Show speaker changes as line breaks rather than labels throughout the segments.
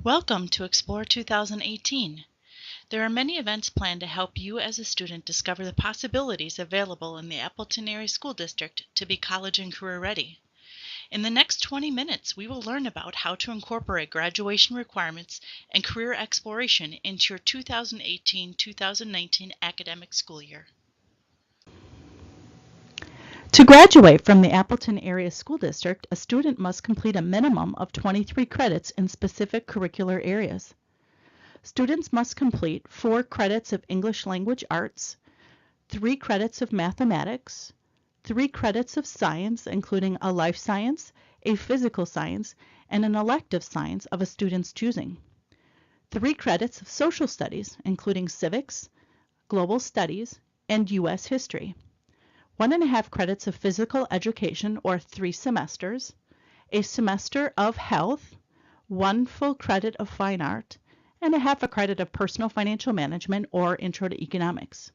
Welcome to Explore 2018. There are many events planned to help you as a student discover the possibilities available in the Appleton Area School District to be college and career ready. In the next 20 minutes, we will learn about how to incorporate graduation requirements and career exploration into your 2018-2019 academic school year. To graduate from the Appleton Area School District, a student must complete a minimum of 23 credits in specific curricular areas. Students must complete 4 credits of English Language Arts, 3 credits of mathematics, 3 credits of science, including a life science, a physical science, and an elective science of a student's choosing, 3 credits of social studies, including civics, global studies, and U.S. history, 1.5 credits of physical education or 3 semesters, a semester of health, 1 full credit of fine art, and a half a credit of personal financial management or intro to economics.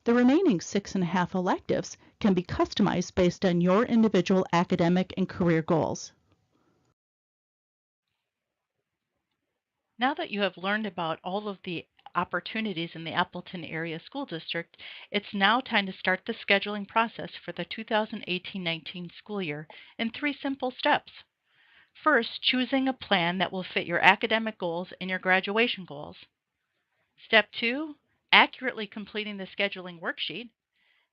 The remaining 6.5 electives can be customized based on your individual academic and career goals. Now that you have learned about all of the opportunities in the Appleton Area School District, it's now time to start the scheduling process for the 2018-19 school year in 3 simple steps. First, choosing a plan that will fit your academic goals and your graduation goals. Step 2, accurately completing the scheduling worksheet.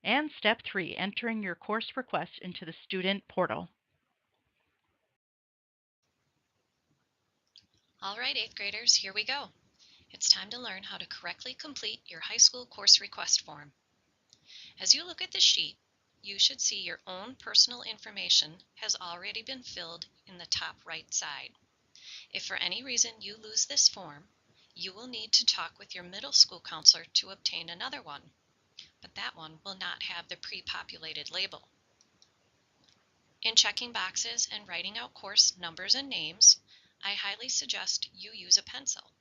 And Step 3, entering your course request into the student portal.
All right, 8th graders, here we go. It's time to learn how to correctly complete your high school course request form. As you look at the sheet, you should see your own personal information has already been filled in the top right side. If for any reason you lose this form, you will need to talk with your middle school counselor to obtain another one, but that one will not have the pre-populated label. In checking boxes and writing out course numbers and names, I highly suggest you use a pencil.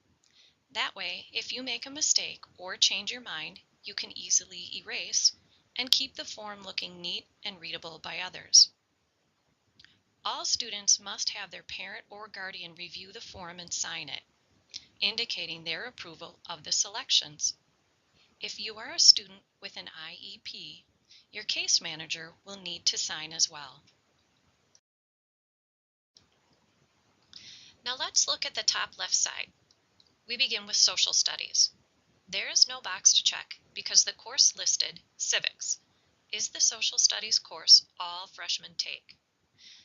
That way, if you make a mistake or change your mind, you can easily erase and keep the form looking neat and readable by others. All students must have their parent or guardian review the form and sign it, indicating their approval of the selections. If you are a student with an IEP, your case manager will need to sign as well. Now let's look at the top left side. We begin with social studies. There is no box to check because the course listed, Civics, is the social studies course all freshmen take.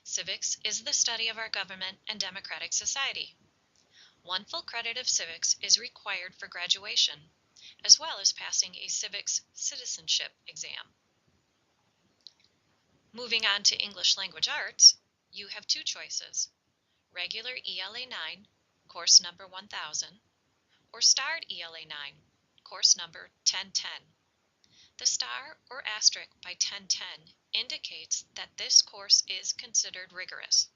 Civics is the study of our government and democratic society. 1 full credit of civics is required for graduation, as well as passing a civics citizenship exam. Moving on to English Language Arts, you have 2 choices: regular ELA 9, course number 1000, or starred ELA 9, course number 1010. The star or asterisk by 1010 indicates that this course is considered rigorous.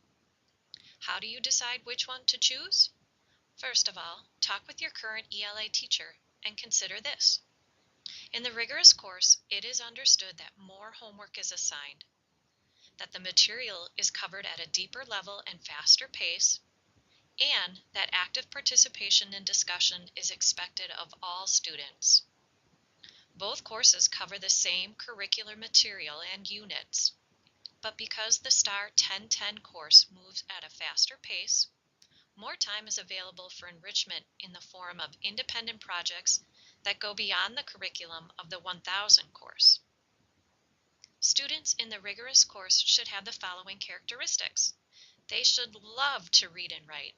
How do you decide which one to choose? First of all, talk with your current ELA teacher and consider this. In the rigorous course, it is understood that more homework is assigned, that the material is covered at a deeper level and faster pace, and that active participation and discussion is expected of all students. Both courses cover the same curricular material and units, but because the STAR 1010 course moves at a faster pace, more time is available for enrichment in the form of independent projects that go beyond the curriculum of the 1000 course. Students in the rigorous course should have the following characteristics. They should love to read and write.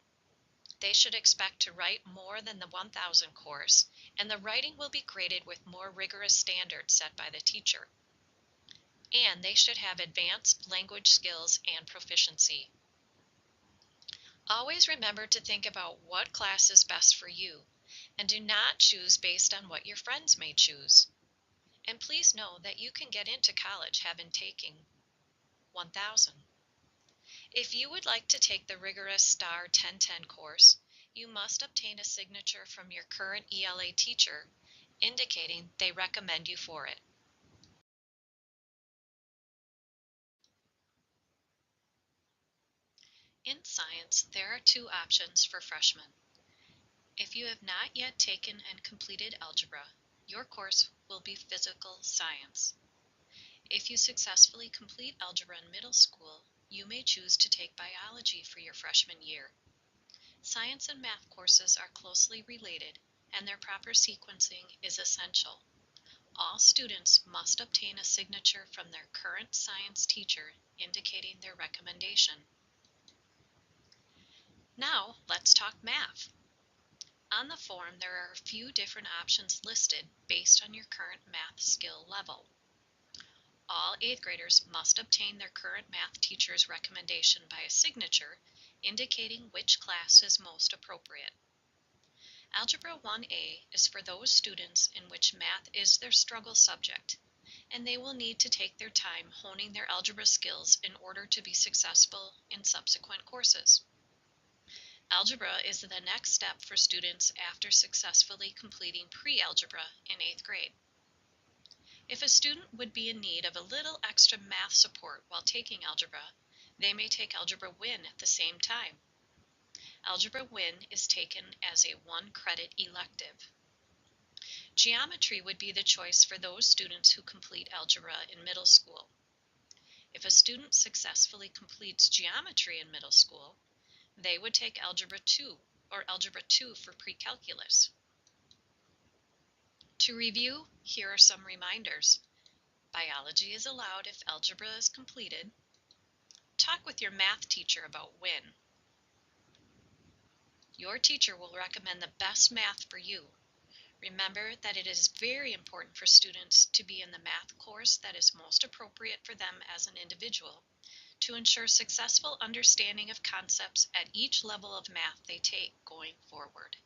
They should expect to write more than the 1000 course, and the writing will be graded with more rigorous standards set by the teacher. And they should have advanced language skills and proficiency. Always remember to think about what class is best for you, and do not choose based on what your friends may choose. And please know that you can get into college having taken 1000. If you would like to take the rigorous STAR 1010 course, you must obtain a signature from your current ELA teacher indicating they recommend you for it. In science, there are two options for freshmen. If you have not yet taken and completed algebra, your course will be physical science. If you successfully complete algebra in middle school, you may choose to take biology for your freshman year. Science and math courses are closely related, and their proper sequencing is essential. All students must obtain a signature from their current science teacher indicating their recommendation. Now, let's talk math. On the form, there are a few different options listed based on your current math skill level. All 8th graders must obtain their current math teacher's recommendation by a signature indicating which class is most appropriate. Algebra 1A is for those students in which math is their struggle subject, and they will need to take their time honing their algebra skills in order to be successful in subsequent courses. Algebra is the next step for students after successfully completing pre-algebra in 8th grade. If a student would be in need of a little extra math support while taking algebra, they may take Algebra Win at the same time. Algebra Win is taken as a 1-credit elective. Geometry would be the choice for those students who complete algebra in middle school. If a student successfully completes geometry in middle school, they would take Algebra 2 or Algebra 2 for pre-calculus. To review, here are some reminders. Biology is allowed if algebra is completed. Talk with your math teacher about Win. Your teacher will recommend the best math for you. Remember that it is very important for students to be in the math course that is most appropriate for them as an individual, to ensure successful understanding of concepts at each level of math they take going forward.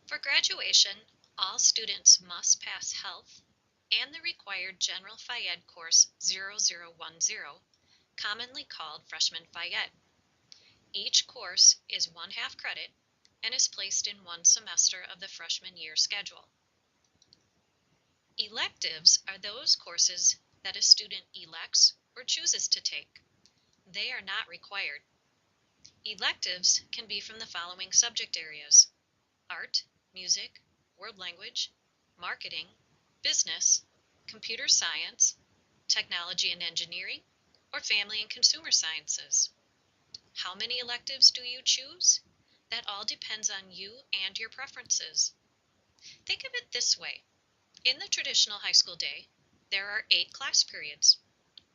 For graduation, all students must pass health and the required General Phys Ed course 0010, commonly called Freshman Phys Ed. Each course is 1/2 credit and is placed in one semester of the freshman year schedule. Electives are those courses that a student elects or chooses to take. They are not required. Electives can be from the following subject areas: art, music, world language, marketing, business, computer science, technology and engineering, or family and consumer sciences. How many electives do you choose? That all depends on you and your preferences. Think of it this way. In the traditional high school day, there are 8 class periods.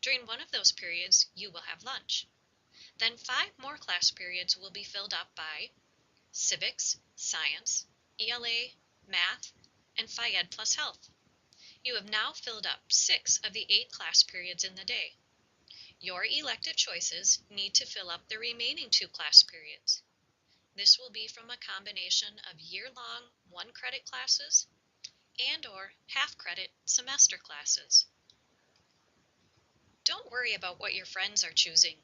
During one of those periods, you will have lunch. Then 5 more class periods will be filled up by civics, science, ELA, math, and Phys Ed plus health. You have now filled up 6 of the 8 class periods in the day. Your elective choices need to fill up the remaining 2 class periods. This will be from a combination of year-long 1-credit classes and/or half-credit semester classes. Don't worry about what your friends are choosing.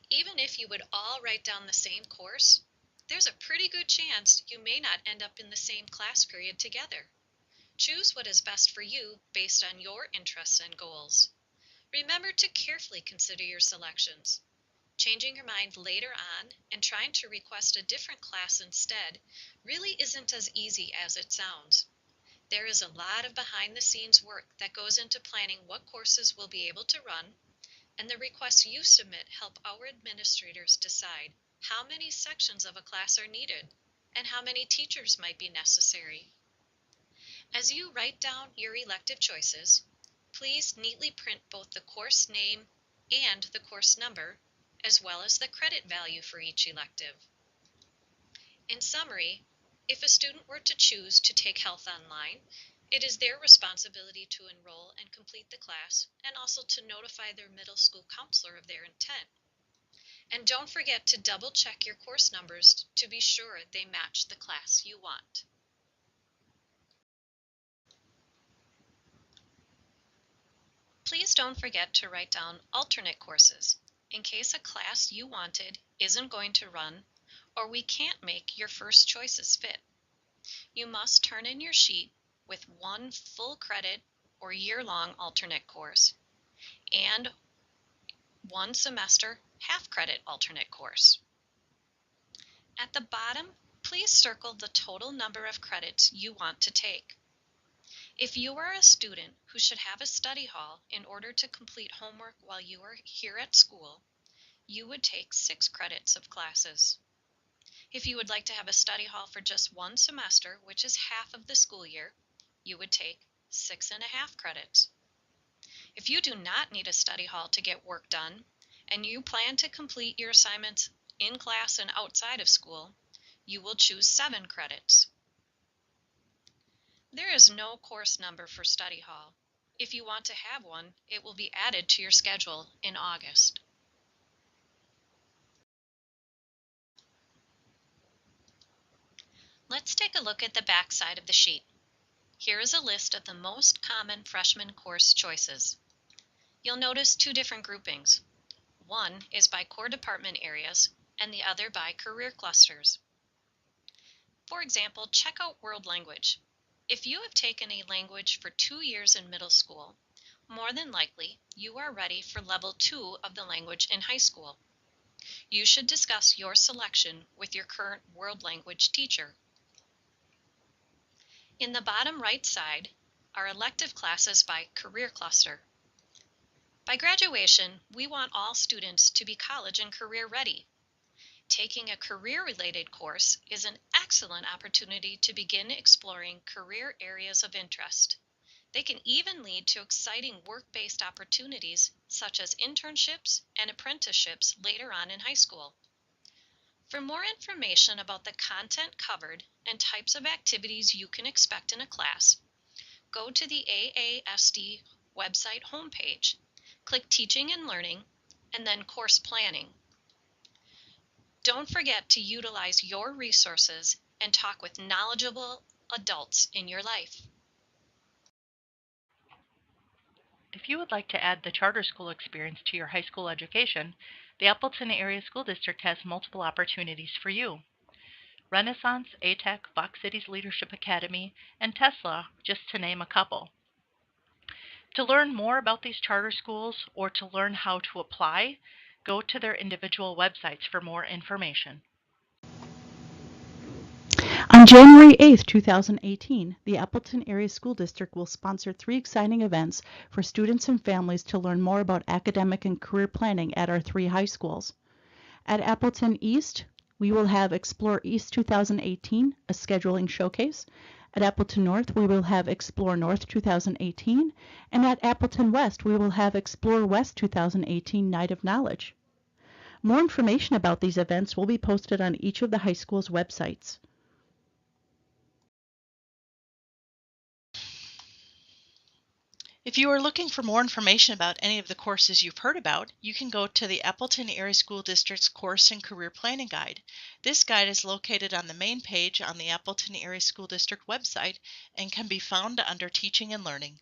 Even if you would all write down the same course, there's a pretty good chance you may not end up in the same class period together. Choose what is best for you based on your interests and goals. Remember to carefully consider your selections. Changing your mind later on and trying to request a different class instead really isn't as easy as it sounds. There is a lot of behind-the-scenes work that goes into planning what courses we'll be able to run, and the requests you submit help our administrators decide how many sections of a class are needed and how many teachers might be necessary. As you write down your elective choices, please neatly print both the course name and the course number, as well as the credit value for each elective. In summary, if a student were to choose to take health online, it is their responsibility to enroll and complete the class and also to notify their middle school counselor of their intent. And don't forget to double check your course numbers to be sure they match the class you want. Please don't forget to write down alternate courses in case a class you wanted isn't going to run or we can't make your first choices fit. You must turn in your sheet with 1 full credit or year-long alternate course and 1 semester half-credit alternate course. At the bottom, please circle the total number of credits you want to take. If you are a student who should have a study hall in order to complete homework while you are here at school, you would take 6 credits of classes. If you would like to have a study hall for just 1 semester, which is half of the school year, you would take 6.5 credits. If you do not need a study hall to get work done, and you plan to complete your assignments in class and outside of school, you will choose 7 credits. There is no course number for study hall. If you want to have one, it will be added to your schedule in August. Let's take a look at the back side of the sheet. Here is a list of the most common freshman course choices. You'll notice 2 different groupings. One is by core department areas and the other by career clusters. For example, check out world language. If you have taken a language for 2 years in middle school, more than likely you are ready for level 2 of the language in high school. You should discuss your selection with your current world language teacher. In the bottom right side are elective classes by career cluster. By graduation, we want all students to be college and career ready. Taking a career-related course is an excellent opportunity to begin exploring career areas of interest. They can even lead to exciting work-based opportunities such as internships and apprenticeships later on in high school. For more information about the content covered and types of activities you can expect in a class, go to the AASD website homepage, click Teaching and Learning, and then Course Planning. Don't forget to utilize your resources and talk with knowledgeable adults in your life.
If you would like to add the charter school experience to your high school education, the Appleton Area School District has multiple opportunities for you. Renaissance, ATEC, Fox Cities Leadership Academy, and Tesla, just to name a couple. To learn more about these charter schools or to learn how to apply, go to their individual websites for more information. On January 8, 2018, the Appleton Area School District will sponsor 3 exciting events for students and families to learn more about academic and career planning at our 3 high schools. At Appleton East, we will have Explore East 2018, a scheduling showcase. At Appleton North, we will have Explore North 2018, and at Appleton West, we will have Explore West 2018 Night of Knowledge. More information about these events will be posted on each of the high schools' websites. If you are looking for more information about any of the courses you've heard about, you can go to the Appleton Area School District's Course and Career Planning Guide. This guide is located on the main page on the Appleton Area School District website and can be found under Teaching and Learning.